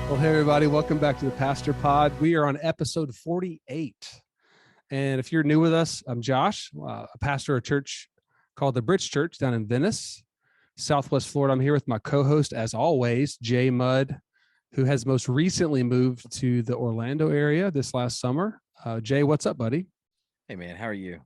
Well, hey, everybody. Welcome back to the Pastor Pod. We are on episode 48. And if you're new with us, I'm Josh, a pastor of a church called the Bridge Church down in Venice, Southwest Florida. I'm here with my co-host, as always, Jay Mudd, who has most recently moved to the Orlando area this last summer. Jay, what's up, buddy? Hey, man. How are you?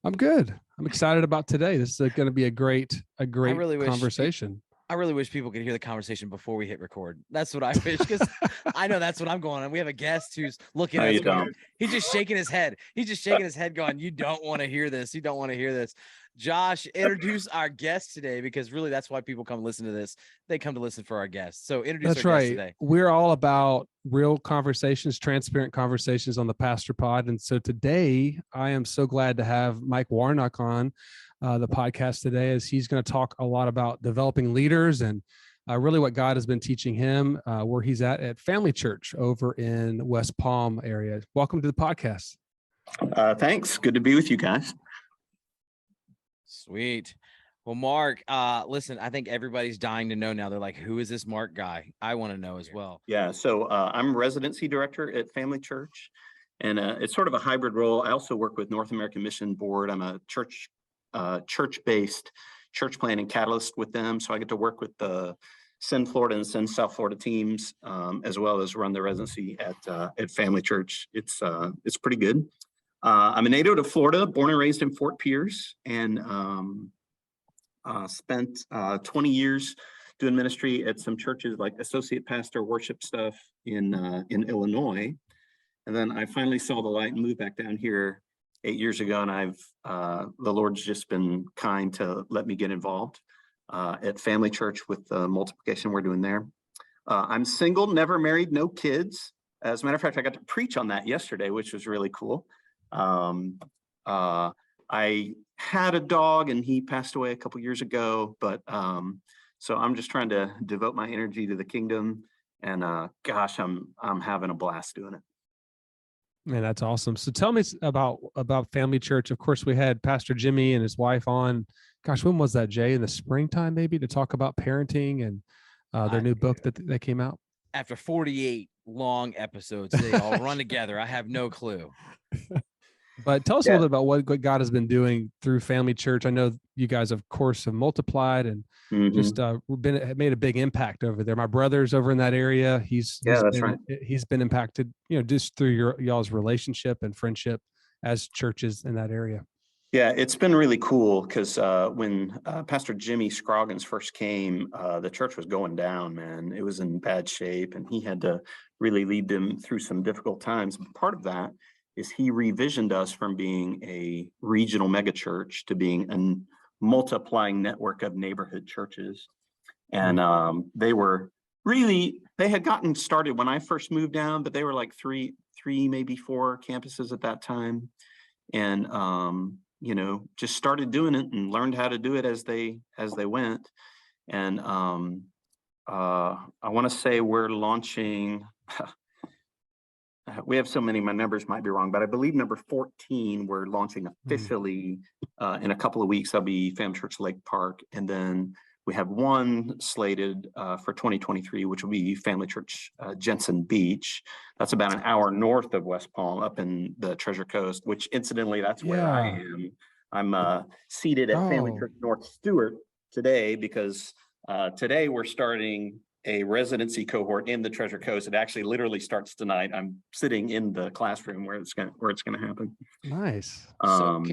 I'm good. I'm excited about today. This is going to be a great conversation. I really wish people could hear the conversation before we hit record. That's what I wish, because I know that's what I'm going on. We have a guest who's looking at us going, he's just shaking his head. He's just shaking his head going, you don't want to hear this. You don't want to hear this. Josh, introduce our guest today, because really that's why people come listen to this. They come to listen for our guests. So introduce our guest today. We're all about real conversations, transparent conversations on the Pastor Pod. And so today I am so glad to have Mike Warnock on the podcast today, as he's going to talk a lot about developing leaders and really what God has been teaching him where he's at Family Church over in West Palm area. Welcome to the podcast. Thanks. Good to be with you guys. Sweet. Well, Mark, listen, I think everybody's dying to know now. They're like, who is this Mark guy? I want to know as well. Yeah. So I'm residency director at Family Church, and it's sort of a hybrid role. I also work with North American Mission Board. I'm a church-based church planning catalyst with them. So I get to work with the Send Florida and Send South Florida teams, as well as run the residency at Family Church. It's pretty good. I'm a native of Florida, born and raised in Fort Pierce, and spent 20 years doing ministry at some churches like associate pastor, worship stuff in Illinois. And then I finally saw the light and moved back down here 8 years ago, and the Lord's just been kind to let me get involved at Family Church with the multiplication we're doing there. I'm single, never married, no kids. As a matter of fact, I got to preach on that yesterday, which was really cool. I had a dog, and he passed away a couple years ago, but so I'm just trying to devote my energy to the kingdom, and gosh, I'm having a blast doing it. Man, that's awesome. So tell me about Family Church. Of course, we had Pastor Jimmy and his wife on. Gosh, when was that, Jay? In the springtime, maybe, to talk about parenting and their new book that came out. After 48 long episodes, they all run together. I have no clue. But tell us a little bit about what God has been doing through Family Church. I know you guys, of course, have multiplied and just made a big impact over there. My brother's over in that area. He's been impacted, just through y'all's relationship and friendship as churches in that area. Yeah, it's been really cool, because when Pastor Jimmy Scroggins first came, the church was going down, man. It was in bad shape, and he had to really lead them through some difficult times. But part of that is he revisioned us from being a regional megachurch to being a multiplying network of neighborhood churches. And they had gotten started when I first moved down, but they were like three, maybe four campuses at that time. And, just started doing it and learned how to do it as they went. And I want to say we're launching, we have so many, my numbers might be wrong, but I believe number 14, we're launching officially in a couple of weeks. That'll be Family Church Lake Park. And then we have one slated for 2023, which will be Family Church Jensen Beach. That's about an hour north of West Palm, up in the Treasure Coast, which incidentally, that's where I am. I'm seated at Family Church North Stewart today, because today we're starting a residency cohort in the Treasure Coast. It actually literally starts tonight. I'm sitting in the classroom where it's going to happen. Nice. So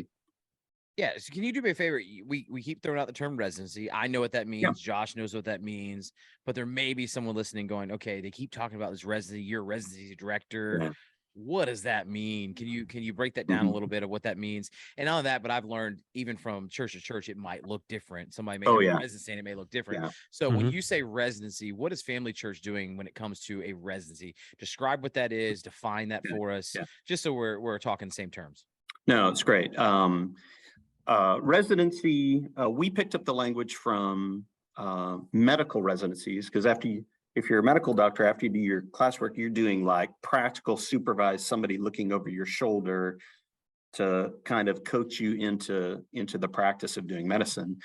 can you do me a favor? We keep throwing out the term residency. I know what that means. Yeah. Josh knows what that means. But there may be someone listening going, okay, they keep talking about this residency. You're a residency director. Yeah. What does that mean? Can you break that down a little bit of what that means? And not only that, but I've learned even from church to church, it might look different. Somebody may have a residency and it may look different. Yeah. So when you say residency, what is Family Church doing when it comes to a residency? Describe what that is, define that for us, just so we're talking the same terms. No, it's great. Residency, we picked up the language from medical residencies, because if you're a medical doctor, after you do your classwork, you're doing like practical supervise somebody looking over your shoulder, to kind of coach you into the practice of doing medicine.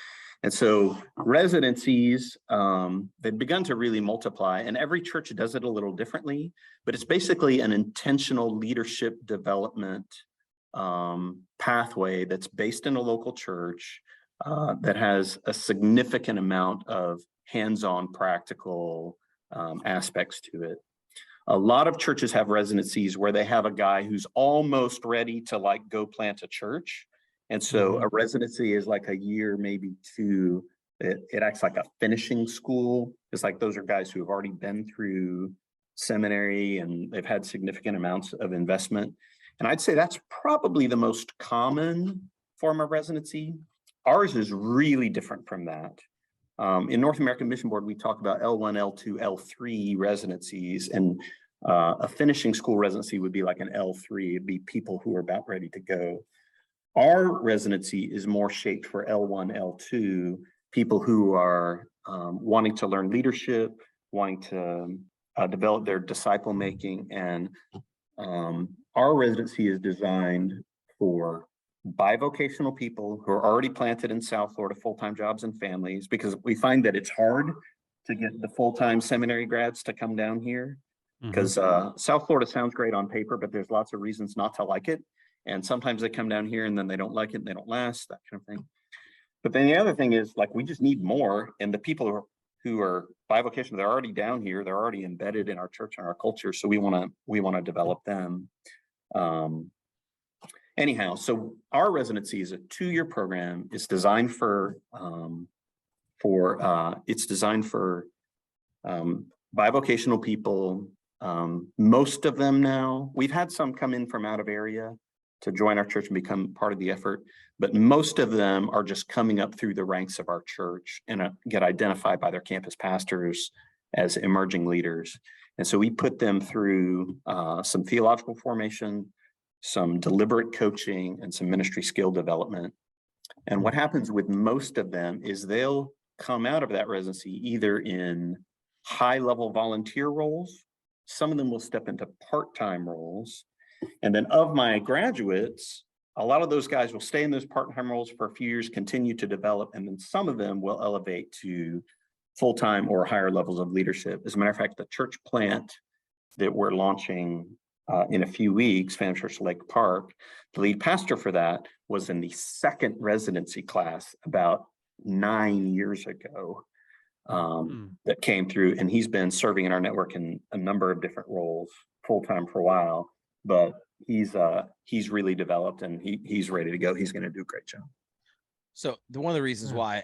And so residencies, they've begun to really multiply, and every church does it a little differently, but it's basically an intentional leadership development pathway that's based in a local church that has a significant amount of hands-on practical aspects to it. A lot of churches have residencies where they have a guy who's almost ready to like go plant a church. And so a residency is like a year, maybe two. It acts like a finishing school. It's like those are guys who have already been through seminary and they've had significant amounts of investment. And I'd say that's probably the most common form of residency. Ours is really different from that. In North American Mission Board, we talk about L1, L2, L3 residencies, and a finishing school residency would be like an L3. It'd be people who are about ready to go. Our residency is more shaped for L1, L2, people who are wanting to learn leadership, wanting to develop their disciple making, and our residency is designed for bivocational people who are already planted in South Florida, full-time jobs and families, because we find that it's hard to get the full-time seminary grads to come down here, because South Florida sounds great on paper, but there's lots of reasons not to like it. And sometimes they come down here and then they don't like it and they don't last, that kind of thing. But then the other thing is, like, we just need more. And the people who are bivocational, they're already down here, they're already embedded in our church and our culture. So we want to develop them. Anyhow, so our residency is a 2-year program. It's designed for bivocational people. Most of them now, we've had some come in from out of area to join our church and become part of the effort, but most of them are just coming up through the ranks of our church and get identified by their campus pastors as emerging leaders. And so we put them through some theological formation, some deliberate coaching, and some ministry skill development. And what happens with most of them is they'll come out of that residency either in high-level volunteer roles. Some of them will step into part-time roles. And then of my graduates, a lot of those guys will stay in those part-time roles for a few years, continue to develop, and then some of them will elevate to full-time or higher levels of leadership. As a matter of fact, the church plant that we're launching in a few weeks, Phantom Church Lake Park, the lead pastor for that was in the second residency class about 9 years ago that came through, and he's been serving in our network in a number of different roles full-time for a while, but he's really developed and he's ready to go. He's going to do a great job. So one of the reasons why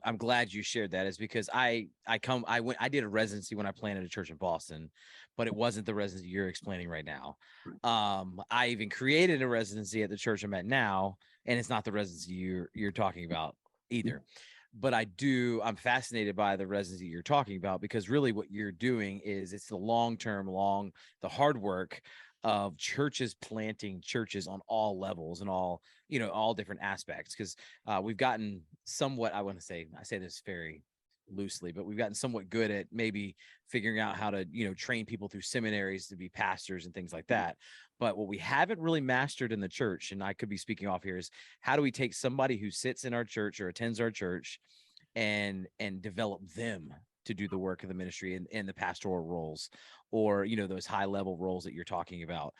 I'm glad you shared that is because I did a residency when I planted a church in Boston, but it wasn't the residency you're explaining right now. I even created a residency at the church I'm at now, and it's not the residency you're talking about either. But I'm fascinated by the residency you're talking about, because really what you're doing is it's the long-term, the hard work of churches planting churches on all levels and all different aspects. Because we've gotten somewhat, I say this very loosely, but we've gotten somewhat good at maybe figuring out how to, train people through seminaries to be pastors and things like that. But what we haven't really mastered in the church, and I could be speaking off here, is how do we take somebody who sits in our church or attends our church and develop them to do the work of the ministry and the pastoral roles, or, those high level roles that you're talking about,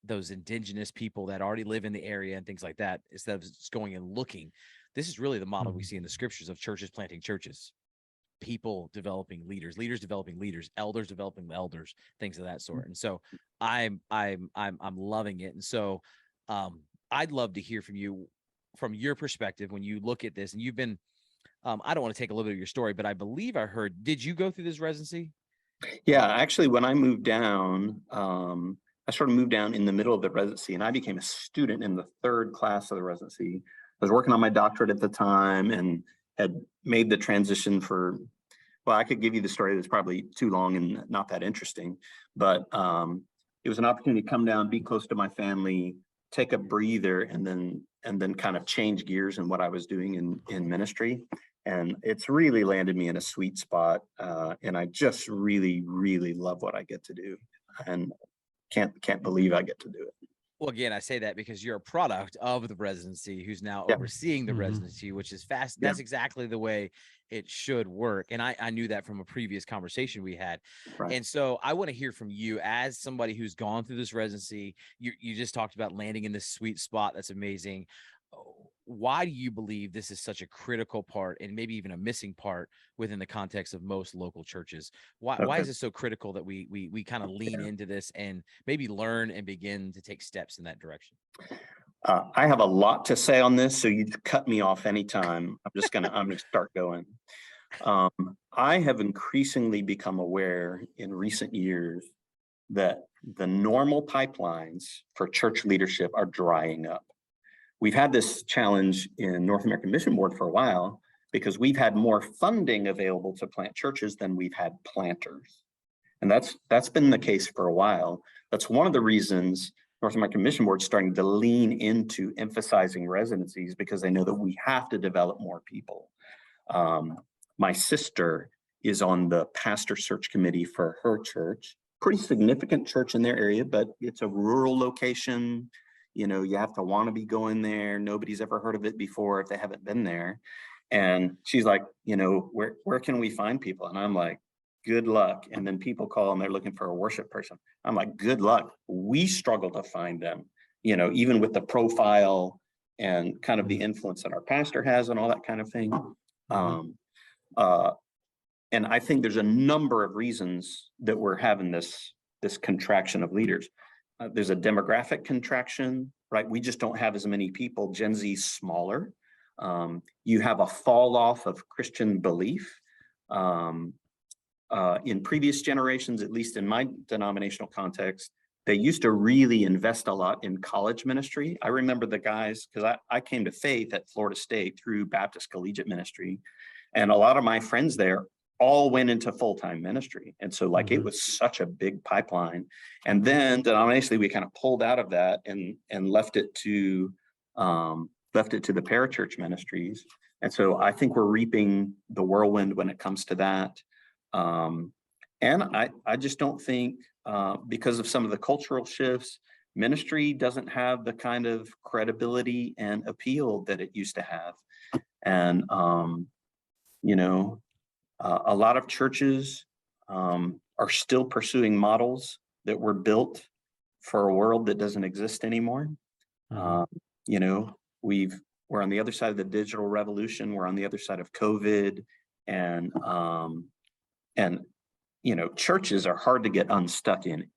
those indigenous people that already live in the area and things like that, instead of just going and looking. This is really the model we see in the scriptures of churches planting churches, people developing leaders, leaders developing leaders, elders developing elders, things of that sort. And so I'm loving it. And so I'd love to hear from you, from your perspective, when you look at this. And you've been, I don't want to take a little bit of your story, but I believe I heard, did you go through this residency? Yeah, actually, when I moved down, I sort of moved down in the middle of the residency, and I became a student in the 3rd class of the residency. I was working on my doctorate at the time and had made the transition I could give you the story that's probably too long and not that interesting, but it was an opportunity to come down, be close to my family, take a breather, and then kind of change gears in what I was doing in ministry. And it's really landed me in a sweet spot. And I just really, really love what I get to do, and can't believe I get to do it. Well, again, I say that because you're a product of the residency who's now Yeah. overseeing the Mhm. residency, which is fast. Yeah. That's exactly the way it should work. And I knew that from a previous conversation we had. Right. And so I want to hear from you as somebody who's gone through this residency. You just talked about landing in this sweet spot. That's amazing. Why do you believe this is such a critical part and maybe even a missing part within the context of most local churches? Why Okay. is it so critical that we kind of lean into this and maybe learn and begin to take steps in that direction? I have a lot to say on this, so you cut me off anytime. I'm gonna start going. I have increasingly become aware in recent years that the normal pipelines for church leadership are drying up. We've had this challenge in North American Mission Board for a while because we've had more funding available to plant churches than we've had planters. And that's been the case for a while. That's one of the reasons North American Mission Board is starting to lean into emphasizing residencies, because they know that we have to develop more people. My sister is on the pastor search committee for her church, pretty significant church in their area, but it's a rural location. You know, you have to want to be going there. Nobody's ever heard of it before if they haven't been there. And she's like, you know, where can we find people? And I'm like, good luck. And then people call and they're looking for a worship person. I'm like, good luck. We struggle to find them, you know, even with the profile and kind of the influence that our pastor has and all that kind of thing. And I think there's a number of reasons that we're having this contraction of leaders. There's a demographic contraction, right? We just don't have as many people. Gen Z's smaller. You have a fall off of Christian belief. In previous generations, at least in my denominational context, they used to really invest a lot in college ministry. I remember the guys, because I came to faith at Florida State through Baptist Collegiate Ministry, and a lot of my friends there all went into full-time ministry. And so like it was such a big pipeline. And then denominationally, we kind of pulled out of that and left it to the parachurch ministries. And so I think we're reaping the whirlwind when it comes to that. And I just don't think, because of some of the cultural shifts, ministry doesn't have the kind of credibility and appeal that it used to have. And, you know, a lot of churches are still pursuing models that were built for a world that doesn't exist anymore. You know, we're on the other side of the digital revolution. We're on the other side of COVID, and you know, churches are hard to get unstuck in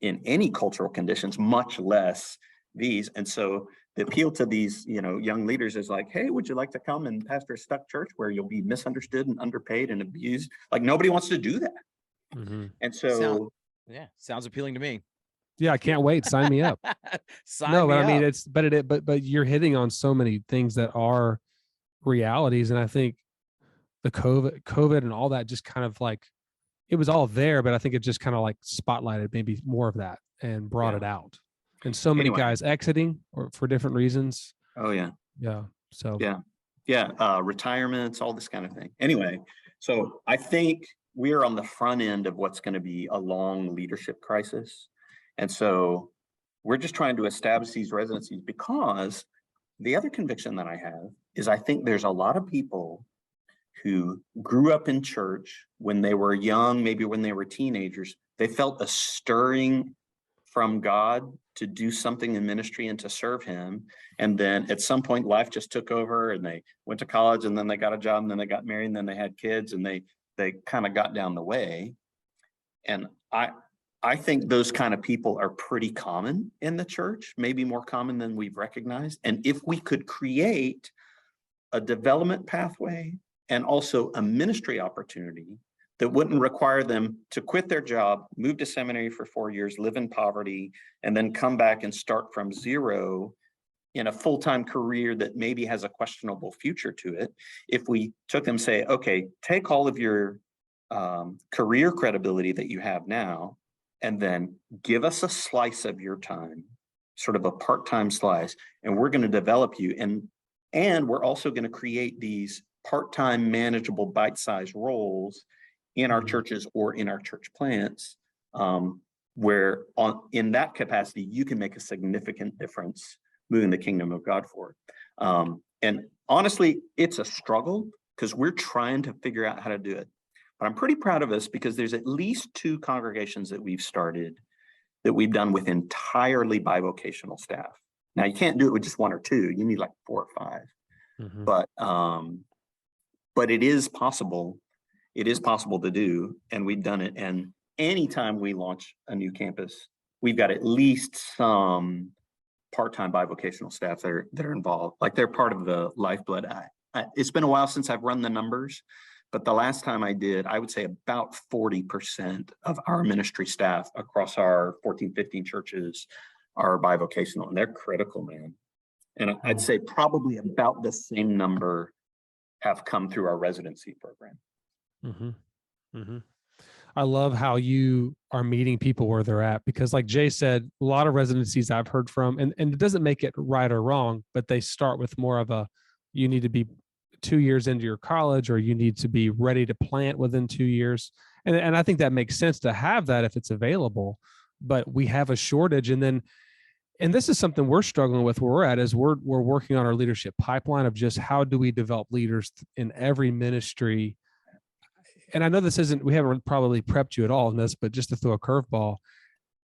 any cultural conditions, much less these. And so the appeal to these, you know, young leaders is like, hey, would you like to come and pastor a stuck church where you'll be misunderstood and underpaid and abused? Like, nobody wants to do that. And so sounds appealing to me. Yeah, I can't wait. Sign me up. Sign me but I mean, up. but you're hitting on so many things that are realities. And I think the COVID and all that just kind of like, it was all there, but I think it just kind of like spotlighted maybe more of that and brought it out. And so many guys exiting or for different reasons. Oh yeah. Yeah. So retirements, all this kind of thing. Anyway, so I think we're on the front end of what's going to be a long leadership crisis. And so we're just trying to establish these residencies, because the other conviction that I have is I think there's a lot of people who grew up in church when they were young, maybe when they were teenagers. They felt a stirring from God to do something in ministry and to serve him. And then at some point, life just took over, and they went to college, and then they got a job, and then they got married, and then they had kids, and they kind of got down the way. And I think those kind of people are pretty common in the church, maybe more common than we've recognized. And if we could create a development pathway and also a ministry opportunity that wouldn't require them to quit their job, move to seminary for 4 years, live in poverty, and then come back and start from zero in a full-time career that maybe has a questionable future to it. If we took them, say, okay, take all of your career credibility that you have now, and then give us a slice of your time, sort of a part-time slice, and we're going to develop you. And we're also going to create these part-time manageable bite-sized roles in our churches or in our church plants. where in that capacity, you can make a significant difference moving the kingdom of God forward. And honestly, it's a struggle because we're trying to figure out how to do it. But I'm pretty proud of us because there's at least 2 congregations that we've started that we've done with entirely bivocational staff. Now, you can't do it with just 1 or 2. You need like 4 or 5. Mm-hmm. But it is possible. It is possible to do, and we've done it. And anytime we launch a new campus, we've got at least some part-time bivocational staff that are involved. Like they're part of the lifeblood. It's been a while since I've run the numbers, but the last time I did, I would say about 40% of our ministry staff across our 14, 15 churches are bivocational, and they're critical, man. And I'd say probably about the same number have come through our residency program. Mm-hmm. Mm-hmm. I love how you are meeting people where they're at, because like Jay said, a lot of residencies I've heard from, and it doesn't make it right or wrong, but they start with more of you need to be 2 years into your college, or you need to be ready to plant within 2 years. And I think that makes sense to have that if it's available, but we have a shortage. And this is something we're struggling with where we're at, is we're working on our leadership pipeline of just how do we develop leaders in every ministry. And I know we haven't probably prepped you at all in this, but just to throw a curveball,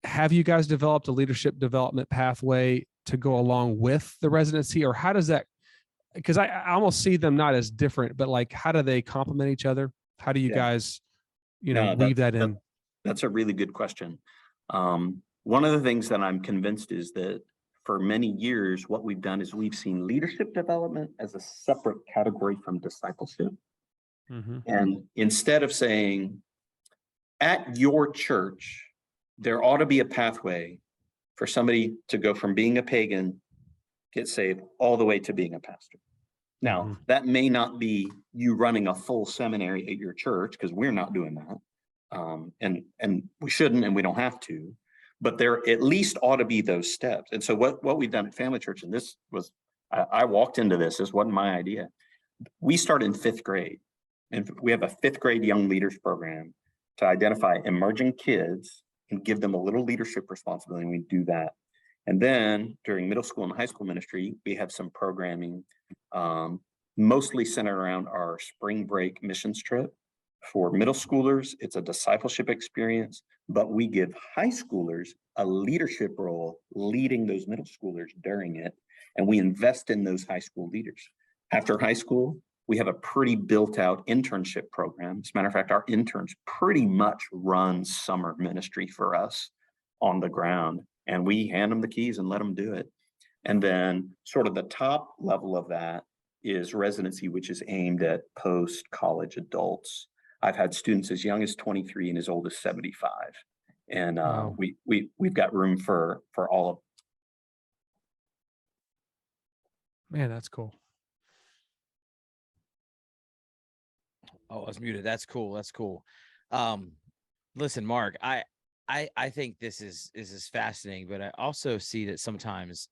have you guys developed a leadership development pathway to go along with the residency, or how does that, because I almost see them not as different, but like, how do they complement each other? How do you guys, weave that in? That's a really good question. One of the things that I'm convinced is that for many years, what we've done is we've seen leadership development as a separate category from discipleship. Mm-hmm. And instead of saying, at your church, there ought to be a pathway for somebody to go from being a pagan, get saved, all the way to being a pastor. Now, that may not be you running a full seminary at your church, because we're not doing that. And we shouldn't, and we don't have to, but there at least ought to be those steps. And so what we've done at Family Church, and this was, I walked into this wasn't my idea. We start in 5th grade. And we have a 5th grade young leaders program to identify emerging kids and give them a little leadership responsibility. And we do that. And then during middle school and high school ministry, we have some programming, mostly centered around our spring break missions trip. For middle schoolers, it's a discipleship experience, but we give high schoolers a leadership role leading those middle schoolers during it. And we invest in those high school leaders. After high school, we have a pretty built out internship program. As a matter of fact, our interns pretty much run summer ministry for us on the ground, and we hand them the keys and let them do it. And then sort of the top level of that is residency, which is aimed at post-college adults. I've had students as young as 23 and as old as 75. And wow. we've got room for all of them. Man, that's cool. Oh, I was muted. That's cool. That's cool. Listen, Mark, I think this is fascinating, but I also see that sometimes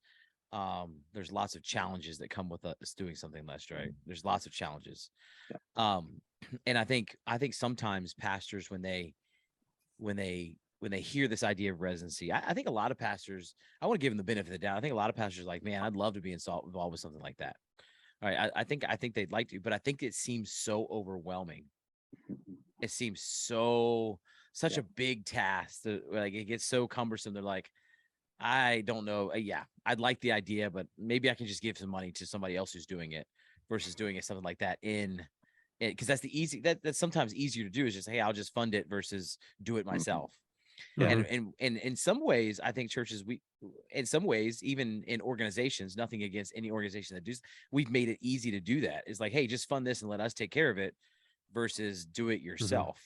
there's lots of challenges that come with us doing something less, right? There's lots of challenges. Yeah. And I think sometimes pastors, when they hear this idea of residency, I think a lot of pastors, I want to give them the benefit of the doubt. I think a lot of pastors are like, man, I'd love to be involved with something like that. All right. I think they'd like to, but I think it seems so overwhelming. It seems such a big task. Like it gets so cumbersome. They're like, I don't know. Yeah, I'd like the idea, but maybe I can just give some money to somebody else who's doing it versus doing it something like that because that's that's sometimes easier to do, is just, hey, I'll just fund it versus do it myself. Yeah. And in some ways, I think churches, in some ways, even in organizations, nothing against any organization that does, we've made it easy to do that. It's like, hey, just fund this and let us take care of it versus do it yourself.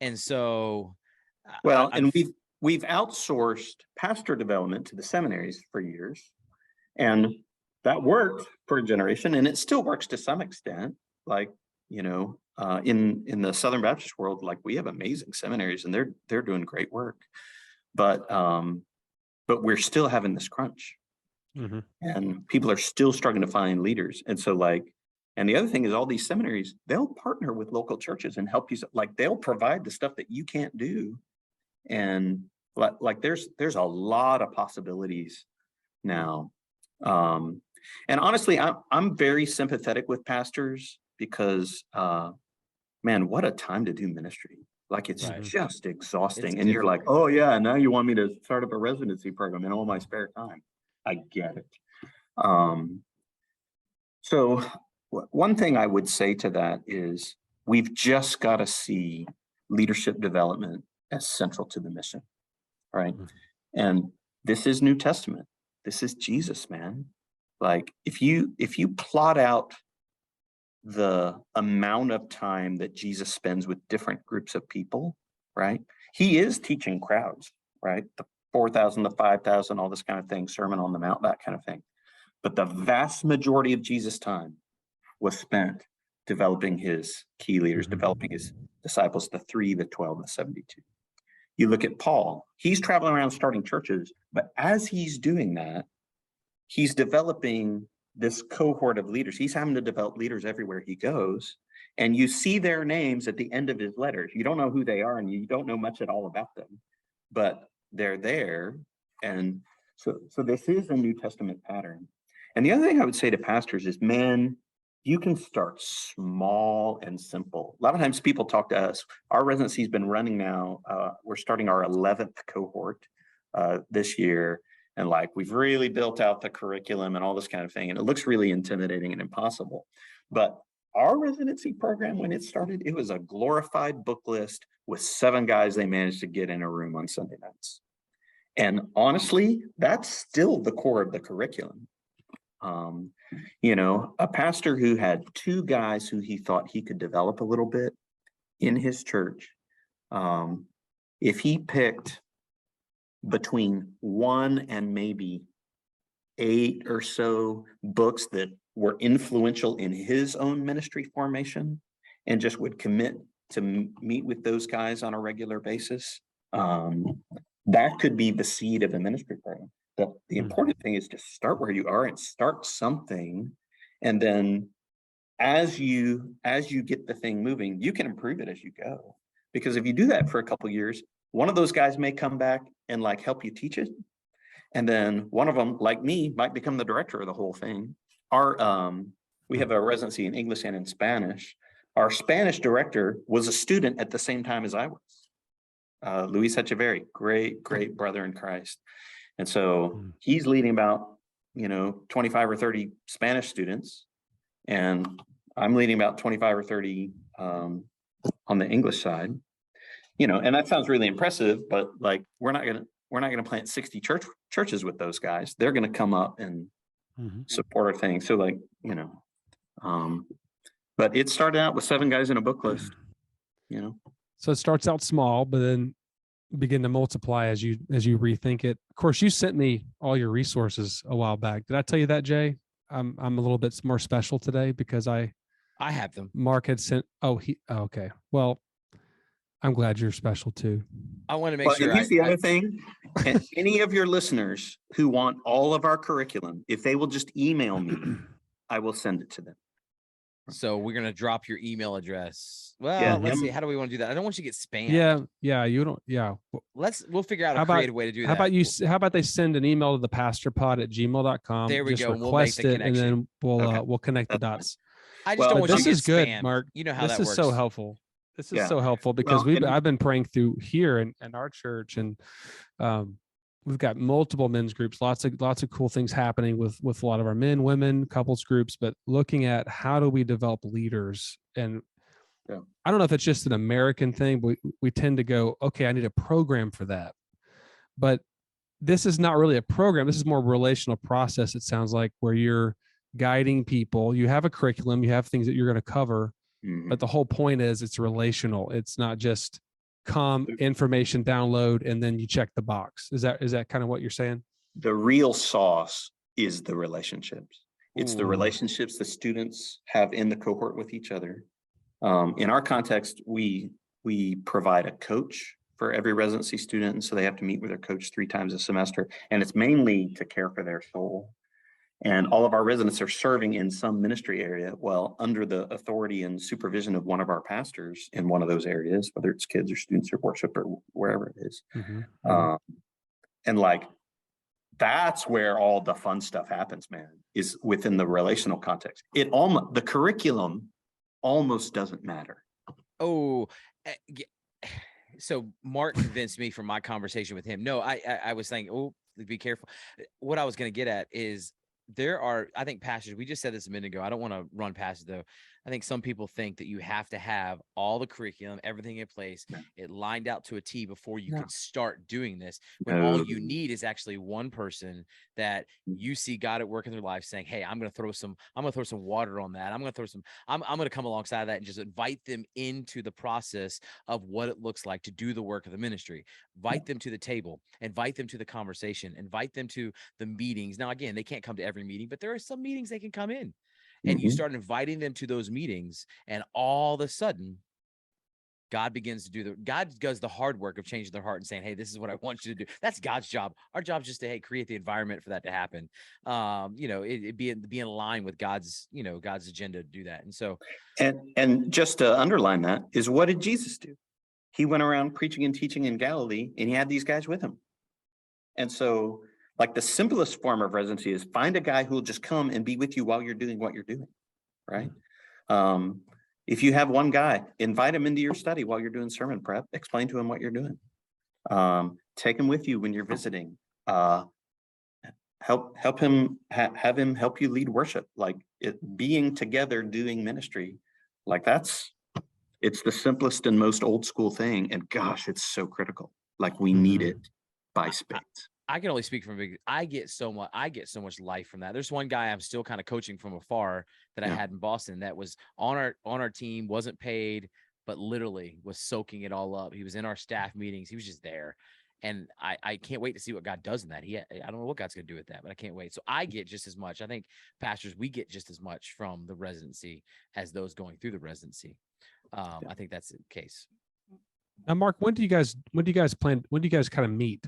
And so, we've outsourced pastor development to the seminaries for years, and that worked for a generation, and it still works to some extent. Like, in the Southern Baptist world, like, we have amazing seminaries and they're doing great work, but we're still having this crunch, and people are still struggling to find leaders. And so, and the other thing is, all these seminaries, they'll partner with local churches and help you. Like, they'll provide the stuff that you can't do, and Like there's a lot of possibilities now. And honestly, I'm very sympathetic with pastors because man, what a time to do ministry. Like it's Right. just exhausting. It's And you're like, difficult. oh yeah, now you want me to start up a residency program in all my spare time. I get it. So one thing I would say to that is we've just got to see leadership development as central to the mission, right? And this is New Testament. This is Jesus, man. Like if you plot out the amount of time that Jesus spends with different groups of people, right? He is teaching crowds, right? The 4,000, the 5,000, all this kind of thing, Sermon on the Mount, that kind of thing. But the vast majority of Jesus' time was spent developing his key leaders, developing his disciples, the 3, the 12, the 72. You look at Paul, he's traveling around starting churches, but as he's doing that, he's developing this cohort of leaders. He's having to develop leaders everywhere he goes. And you see their names at the end of his letters. You don't know who they are and you don't know much at all about them, but they're there. And so this is a New Testament pattern. And the other thing I would say to pastors is, man, you can start small and simple. A lot of times people talk to us. Our residency's been running now. We're starting our 11th cohort this year. And like, we've really built out the curriculum and all this kind of thing. And it looks really intimidating and impossible. But our residency program, when it started, it was a glorified book list with 7 guys they managed to get in a room on Sunday nights. And honestly, that's still the core of the curriculum. You know, a pastor who had 2 guys who he thought he could develop a little bit in his church, if he picked between 1 and maybe 8 or so books that were influential in his own ministry formation and just would commit to meet with those guys on a regular basis, that could be the seed of a ministry program. The important thing is to start where you are and start something. And then as you get the thing moving, you can improve it as you go. Because if you do that for a couple of years, one of those guys may come back and like help you teach it. And then one of them, like me, might become the director of the whole thing. We have a residency in English and in Spanish. Our Spanish director was a student at the same time as I was. Luis Echeverri, great brother in Christ. And so he's leading about, 25 or 30 Spanish students. And I'm leading about 25 or 30 on the English side. And that sounds really impressive, but like we're not gonna plant 60 churches with those guys. They're gonna come up and support our thing. So like, but it started out with 7 guys in a book list, So it starts out small, but then begin to multiply as you rethink it. Of course, you sent me all your resources a while back. Did I tell you that, Jay? I'm a little bit more special today because I have them. Mark had sent. Okay. Well, I'm glad you're special too. I want to make sure. And here's the other thing. Any of your listeners who want all of our curriculum, if they will just email me, I will send it to them. So we're going to drop your email address. Well, let's see. How do we want to do that? I don't want you to get spammed. Yeah. You don't. Yeah. We'll figure out a creative way to do that. How about they send an email to the pastorpod@gmail.com. There we go. Request we'll make the it, and then we'll connect the dots. I just don't want you to get This is good, spammed. Mark. You know how that works. This is so helpful. This is so helpful because I've been praying through here in our church, and we've got multiple men's groups, lots of cool things happening with a lot of our men, women, couples groups, but looking at how do we develop leaders. And I don't know if it's just an American thing, but we tend to go, okay, I need a program for that. But this is not really a program. This is more a relational process. It sounds like, where you're guiding people. You have a curriculum, you have things that you're going to cover, but the whole point is it's relational. It's not just information download and then you check the box. Is that kind of what you're saying? The real sauce is the relationships. It's the relationships the students have in the cohort with each other. In our context, we provide a coach for every residency student, and so they have to meet with their coach 3 times a semester, and it's mainly to care for their soul. And all of our residents are serving in some ministry area, well, under the authority and supervision of one of our pastors in one of those areas, whether it's kids or students or worship or wherever it is. And like, that's where all the fun stuff happens, man, is within the relational context. The curriculum almost doesn't matter. Oh, so Mark convinced me from my conversation with him. No, I was saying, oh, be careful. What I was going to get at is I think pastors, we just said this a minute ago. I don't want to run past it though. I think some people think that you have to have all the curriculum, everything in place, it lined out to a T before you can start doing this. When all you need is actually one person that you see God at work in their life saying, hey, I'm going to throw some water on that. I'm going to come alongside that and just invite them into the process of what it looks like to do the work of the ministry. Invite them to the table, invite them to the conversation, invite them to the meetings. Now, again, they can't come to every meeting, but there are some meetings they can come in. And you start inviting them to those meetings, and all of a sudden, God does the hard work of changing their heart and saying, hey, this is what I want you to do. That's God's job. Our job is just to, create the environment for that to happen. It be in line with God's agenda to do that. And so, and just to underline that is, what did Jesus do? He went around preaching and teaching in Galilee, and he had these guys with him. And so, like, the simplest form of residency is find a guy who will just come and be with you while you're doing what you're doing, right? If you have one guy, invite him into your study while you're doing sermon prep, explain to him what you're doing. Take him with you when you're visiting. Help him, have him help you lead worship. Like, being together doing ministry, like it's the simplest and most old school thing. And gosh, it's so critical. Like, we need it by spades. I can only speak from I get so much life from that. There's one guy I'm still kind of coaching from afar that I had in Boston that was on our team, wasn't paid, but literally was soaking it all up. He was in our staff meetings. He was just there. And I can't wait to see what God does in that. I don't know what God's going to do with that, but I can't wait. So I get just as much. I think pastors, we get just as much from the residency as those going through the residency. I think that's the case. Now, Mark, when do you guys kind of meet?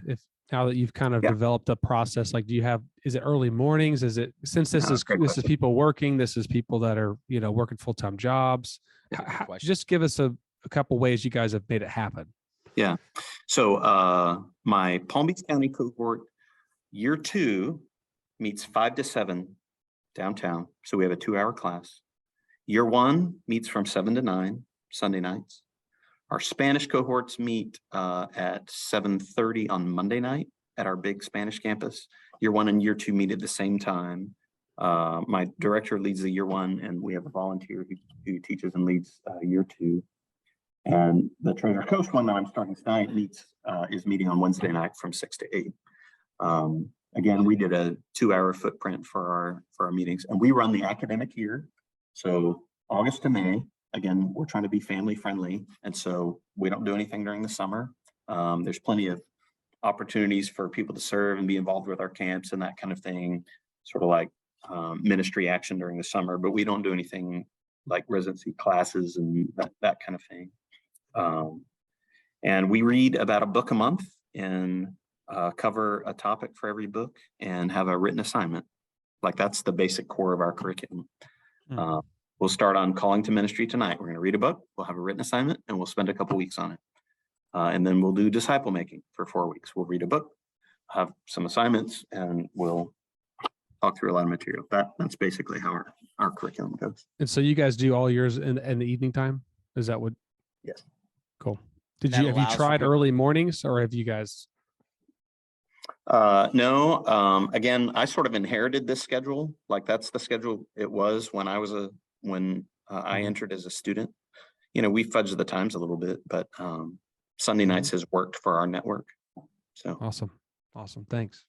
Now that you've kind of developed a process, like, is it early mornings? Is it, since this is people working, this is people that are, working full-time jobs. Just give us a couple ways you guys have made it happen. Yeah. So my Palm Beach County cohort, year 2 meets 5 to 7 downtown. So we have a 2-hour class. Year 1 meets from 7 to 9 Sunday nights. Our Spanish cohorts meet at 7:30 on Monday night at our big Spanish campus. Year 1 and year 2 meet at the same time. My director leads the year 1, and we have a volunteer who teaches and leads year 2. And the Treasure Coast one that I'm starting tonight is meeting on Wednesday night from 6 to 8. Again, we did a 2-hour footprint for our meetings, and we run the academic year. So August to May. Again, we're trying to be family friendly, and so we don't do anything during the summer. There's plenty of opportunities for people to serve and be involved with our camps and that kind of thing, sort of like ministry action during the summer, but we don't do anything like residency classes and that kind of thing. And we read about a book a month and cover a topic for every book and have a written assignment. Like, that's the basic core of our curriculum. We'll start on Calling to Ministry tonight. We're going to read a book, we'll have a written assignment, and we'll spend a couple weeks on it. And then we'll do disciple making for 4 weeks. We'll read a book, have some assignments, and we'll talk through a lot of material. That's basically how our curriculum goes. And so you guys do all yours in the evening time? Is that what? Yes. Cool. Have you tried early mornings, or have you guys? No. Again, I sort of inherited this schedule. Like, that's the schedule it was when I entered as a student. We fudged the times a little bit, but Sunday nights has worked for our network. So awesome. Thanks.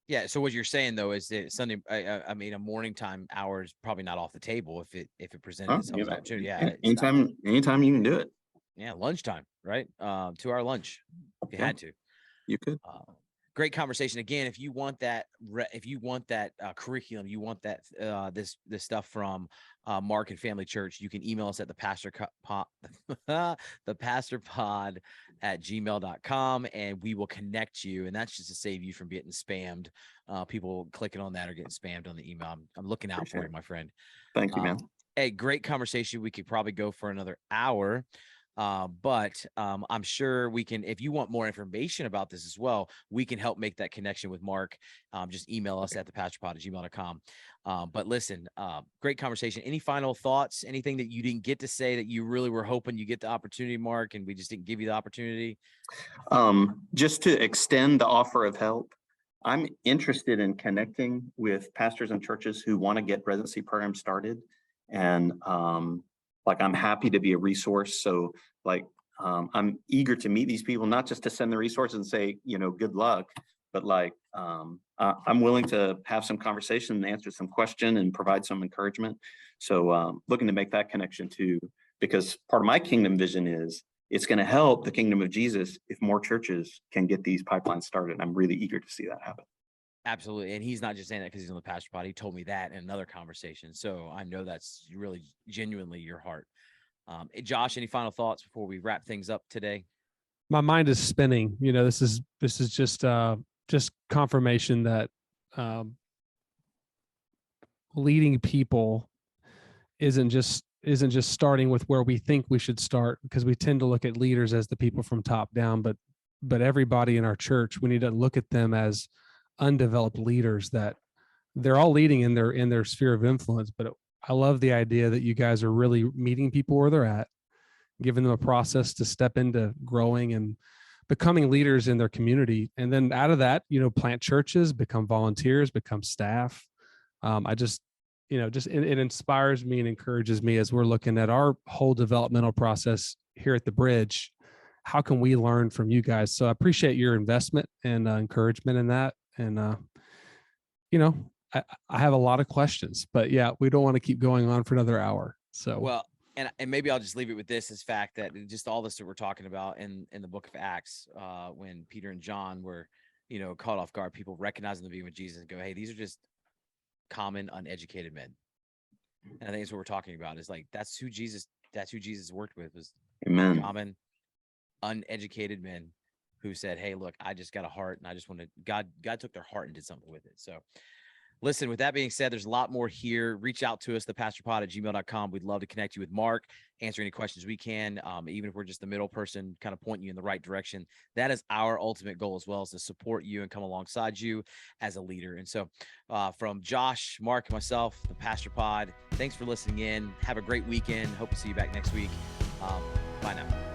Yeah. So what you're saying though is that Sunday, a morning time hour is probably not off the table if it presented itself as an opportunity. Yeah. Anytime you can do it. Yeah, lunchtime, right? 2-hour lunch if you had to. You could. great conversation. Again, if you want that, curriculum, you want that, this stuff from Mark and Family Church, you can email us at the pastorpod@gmail.com, and we will connect you. And that's just to save you from getting spammed. People clicking on that or getting spammed on the email. I'm looking out for you, my friend. Thank you, man. A great conversation. We could probably go for another hour. But I'm sure we can, if you want more information about this as well, we can help make that connection with Mark. Just email us at thepastorpod@gmail.com. But listen, great conversation. Any final thoughts? Anything that you didn't get to say that you really were hoping you get the opportunity, Mark, and we just didn't give you the opportunity? Just to extend the offer of help, I'm interested in connecting with pastors and churches who want to get residency programs started. And I'm happy to be a resource. So I'm eager to meet these people, not just to send the resources and say, good luck, but I'm willing to have some conversation and answer some question and provide some encouragement. So looking to make that connection too, because part of my kingdom vision is it's going to help the kingdom of Jesus if more churches can get these pipelines started. I'm really eager to see that happen. Absolutely. And he's not just saying that because he's on the pastor pod. He told me that in another conversation. So I know that's really genuinely your heart. Josh, any final thoughts before we wrap things up today? My mind is spinning. This is just confirmation that leading people isn't just starting with where we think we should start, because we tend to look at leaders as the people from top down, but everybody in our church, we need to look at them as undeveloped leaders, that they're all leading in their sphere of influence. But I love the idea that you guys are really meeting people where they're at, giving them a process to step into growing and becoming leaders in their community. And then out of that, plant churches, become volunteers, become staff. It inspires me and encourages me as we're looking at our whole developmental process here at the Bridge. How can we learn from you guys? So I appreciate your investment and encouragement in that. And, I have a lot of questions, but yeah, we don't want to keep going on for another hour. So, well, and maybe I'll just leave it with this fact that just all this that we're talking about in the book of Acts, when Peter and John were, caught off guard, people recognizing the being with Jesus and go, hey, these are just common, uneducated men. And I think that's what we're talking about, is that's who Jesus worked with, was Amen. Common, uneducated men who said, hey, look, I just got a heart, and I just want to, God took their heart and did something with it. So listen, with that being said, there's a lot more here. Reach out to us, thepastorpod@gmail.com. We'd love to connect you with Mark, answer any questions we can, even if we're just the middle person, kind of pointing you in the right direction. That is our ultimate goal as well, is to support you and come alongside you as a leader. And so from Josh, Mark, and myself, the Pastor Pod, thanks for listening in. Have a great weekend. Hope to see you back next week. Bye now.